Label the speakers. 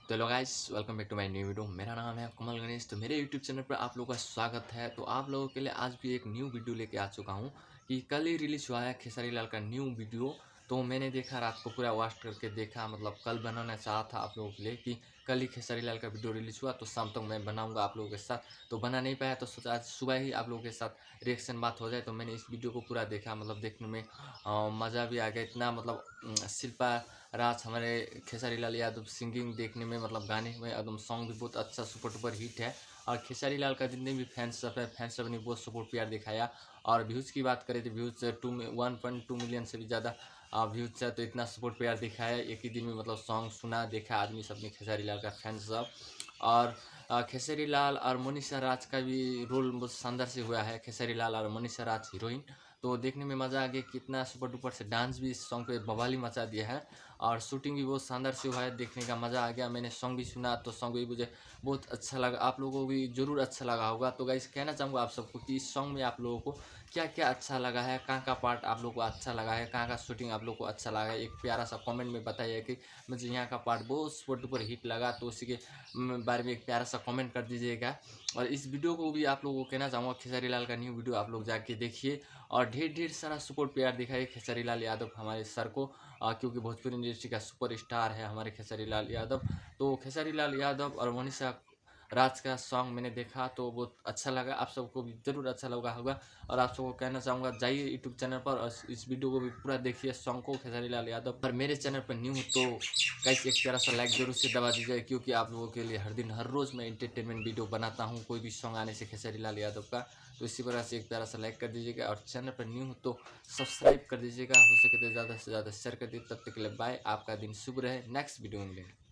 Speaker 1: तो hello guys, welcome back to my new video. मेरा नाम है कमल गणेश। तो मेरे यूट्यूब चैनल पर आप लोगों का स्वागत है। तो आप लोगों के लिए आज भी एक न्यू वीडियो लेके आ चुका हूँ कि कल ही रिलीज हुआ है खेसारी लाल का न्यू वीडियो। तो मैंने देखा, रात को पूरा वॉच करके देखा, मतलब कल बनाना चाहा था आप लोगों के लिए कि कल ही खेसारी लाल का वीडियो रिलीज हुआ तो शाम तक मैं बनाऊंगा आप लोगों के साथ। तो बना नहीं पाया तो सोचा आज सुबह ही आप लोगों के साथ रिएक्शन बात हो जाए। तो मैंने इस वीडियो को पूरा देखा, मतलब देखने में मज़ा भी आ गया इतना, मतलब शिल्पा राज हमारे खेसारी लाल यादव सिंगिंग देखने में, मतलब गाने में एकदम सॉन्ग भी बहुत अच्छा सुपर डुपर हिट है। और खेसारी लाल का जितने भी फैंस सब है, फैंस सब ने बहुत सपोर्ट प्यार दिखाया। और व्यूज़ की बात करें तो व्यूज़ 1.2 मिलियन से भी ज़्यादा व्यूज़ है। तो इतना सपोर्ट प्यार दिखाया एक ही दिन में, मतलब सॉन्ग सुना देखा आदमी सब ने खेसारी लाल का फैंस सब। और खेसारी लाल और मनीषा राज का भी रोल बहुत शानदार से हुआ है। खेसारी लाल और मनीषा राज हीरोइन, तो देखने में मज़ा आ गया। कितना सुपर डुपर से डांस भी इस सॉन्ग पे बवाली मचा दिया है। और शूटिंग भी बहुत शानदार से हुआ है, देखने का मज़ा आ गया। मैंने सॉन्ग भी सुना तो सॉन्ग भी मुझे बहुत अच्छा लगा, आप लोगों को भी ज़रूर अच्छा लगा होगा। तो गाइस कहना चाहूँगा आप सबको कि इस सॉन्ग में आप लोगों को क्या क्या अच्छा लगा है, कहाँ का पार्ट आप लोगों को अच्छा लगा है, कहाँ का शूटिंग आप लोगों को अच्छा लगा है। एक प्यारा सा कमेंट में बताइए कि मुझे यहाँ का पार्ट बहुत सुपर डुपर हिट लगा। तो उसी के बारे में एक प्यारा सा कमेंट कर दीजिएगा। और इस वीडियो को भी आप लोगों को कहना चाहूँगा, खेसारी लाल का न्यू वीडियो आप लोग जाके देखिए और ढेर ढेर सारा सपोर्ट प्यार दिखाइए खेसारी लाल यादव हमारे सर को। क्योंकि भोजपुरी इंडस्ट्री का सुपर स्टार है हमारे खेसारी लाल यादव। तो खेसारी लाल यादव और मनीषा राज का सॉन्ग मैंने देखा तो बहुत अच्छा लगा, आप सबको भी ज़रूर अच्छा लगा होगा। और आप सबको कहना चाहूँगा, जाइए यूट्यूब चैनल पर और इस वीडियो को भी पूरा देखिए सॉन्ग को, खेसारी लाल यादव। और मेरे चैनल पर न्यू हो तो गाइस एक प्यारा सा लाइक जरूर से दबा दीजिए, क्योंकि आप लोगों के लिए हर दिन हर रोज़ मैं इंटरटेनमेंट वीडियो बनाता हूँ कोई भी सॉन्ग आने से खेसारी लाल यादव का। तो इसी प्रकार से एक प्यारा सा लाइक कर दीजिएगा और चैनल पर न्यू हो तो सब्सक्राइब कर दीजिएगा। हो सके तो ज़्यादा से ज़्यादा शेयर कर दीजिए। तब तक के लिए बाय, आपका दिन शुभ रहे। नेक्स्ट वीडियो में मिलेंगे।